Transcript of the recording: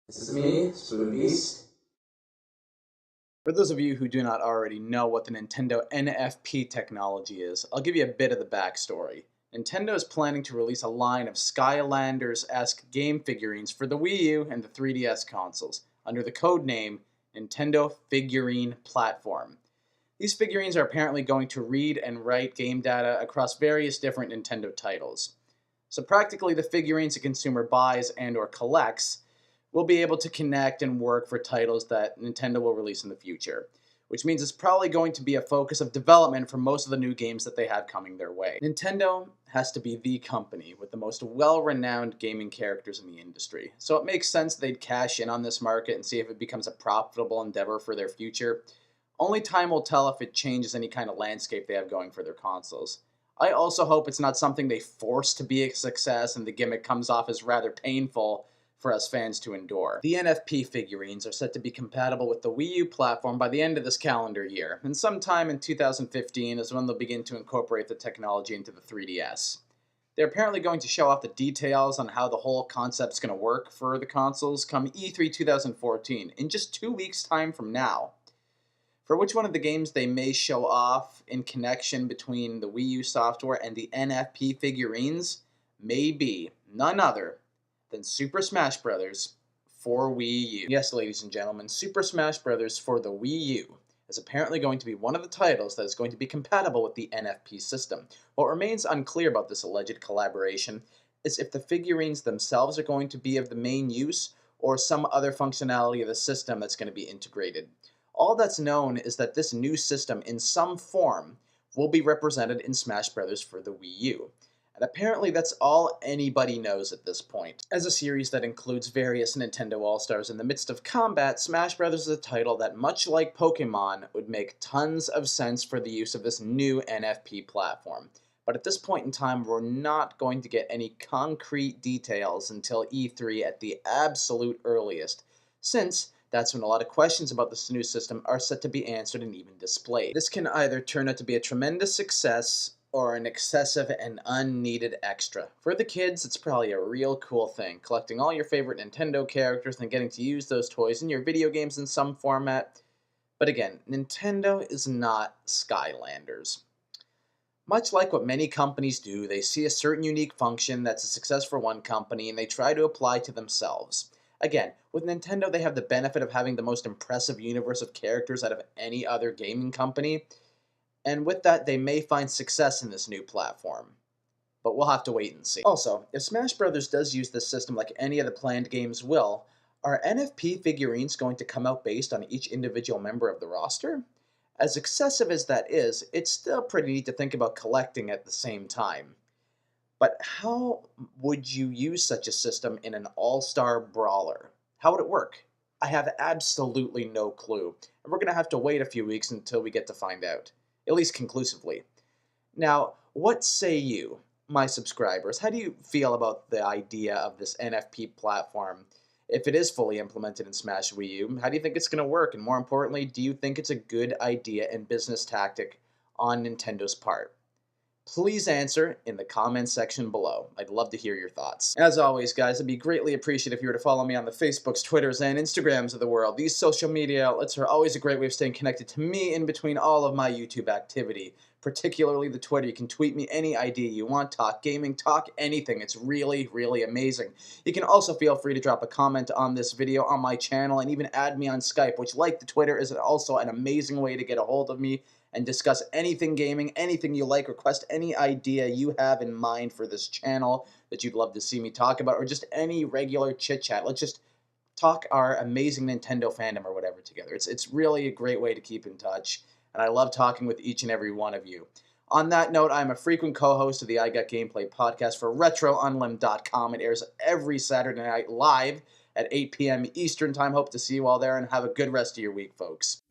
This is me, Spoon Beast. For those of you who do not already know what the Nintendo NFP technology is, I'll give you a bit of the backstory. Nintendo is planning to release a line of Skylanders-esque game figurines for the Wii U and the 3DS consoles, under the codename Nintendo Figurine Platform. These figurines are apparently going to read and write game data across various different Nintendo titles. So practically the figurines a consumer buys and or collects will be able to connect and work for titles that Nintendo will release in the future, which means it's probably going to be a focus of development for most of the new games that they have coming their way. Nintendo has to be the company with the most well-renowned gaming characters in the industry, so it makes sense they'd cash in on this market and see if it becomes a profitable endeavor for their future. Only time will tell if it changes any kind of landscape they have going for their consoles. I also hope it's not something they force to be a success and the gimmick comes off as rather painful for us fans to endure. The NFP figurines are set to be compatible with the Wii U platform by the end of this calendar year, and sometime in 2015 is when they'll begin to incorporate the technology into the 3DS. They're apparently going to show off the details on how the whole concept's going to work for the consoles come E3 2014, in just 2 weeks' time from now. For which one of the games they may show off in connection between the Wii U software and the NFP figurines may be none other than Super Smash Bros. For Wii U. Yes, ladies and gentlemen, Super Smash Bros. For the Wii U is apparently going to be one of the titles that is going to be compatible with the NFP system. What remains unclear about this alleged collaboration is if the figurines themselves are going to be of the main use or some other functionality of the system that's going to be integrated. All that's known is that this new system in some form will be represented in Smash Bros. For the Wii U. And apparently that's all anybody knows at this point. As a series that includes various Nintendo All-Stars in the midst of combat, Smash Bros. Is a title that, much like Pokemon, would make tons of sense for the use of this new NFP platform. But at this point in time, we're not going to get any concrete details until E3 at the absolute earliest, since that's when a lot of questions about this new system are set to be answered and even displayed. This can either turn out to be a tremendous success or an excessive and unneeded extra. For the kids, it's probably a real cool thing, collecting all your favorite Nintendo characters and getting to use those toys in your video games in some format. But again, Nintendo is not Skylanders. Much like what many companies do, they see a certain unique function that's a success for one company and they try to apply to themselves. Again, with Nintendo, they have the benefit of having the most impressive universe of characters out of any other gaming company, and with that, they may find success in this new platform. But we'll have to wait and see. Also, if Smash Bros. Does use this system like any of the planned games will, are NFP figurines going to come out based on each individual member of the roster? As excessive as that is, it's still pretty neat to think about collecting at the same time. But how would you use such a system in an all-star brawler? How would it work? I have absolutely no clue, and we're going to have to wait a few weeks until we get to find out. At least conclusively. Now, what say you, my subscribers? How do you feel about the idea of this NFP platform? If it is fully implemented in Smash Wii U, how do you think it's going to work? And more importantly, do you think it's a good idea and business tactic on Nintendo's part? Please answer in the comments section below. I'd love to hear your thoughts. As always, guys, it'd be greatly appreciated if you were to follow me on the Facebooks, Twitters, and Instagrams of the world. These social media outlets are always a great way of staying connected to me in between all of my YouTube activity, particularly the Twitter. You can tweet me any idea you want, talk gaming, talk anything. It's really, really amazing. You can also feel free to drop a comment on this video on my channel and even add me on Skype, which, like the Twitter, is also an amazing way to get a hold of me and discuss anything gaming, anything you like, request any idea you have in mind for this channel that you'd love to see me talk about, or just any regular chit-chat. Let's just talk our amazing Nintendo fandom or whatever together. It's really a great way to keep in touch, and I love talking with each and every one of you. On that note, I'm a frequent co-host of the I Got Gameplay podcast for RetroUnlim.com. It airs every Saturday night live at 8 p.m. Eastern Time. Hope to see you all there, and have a good rest of your week, folks.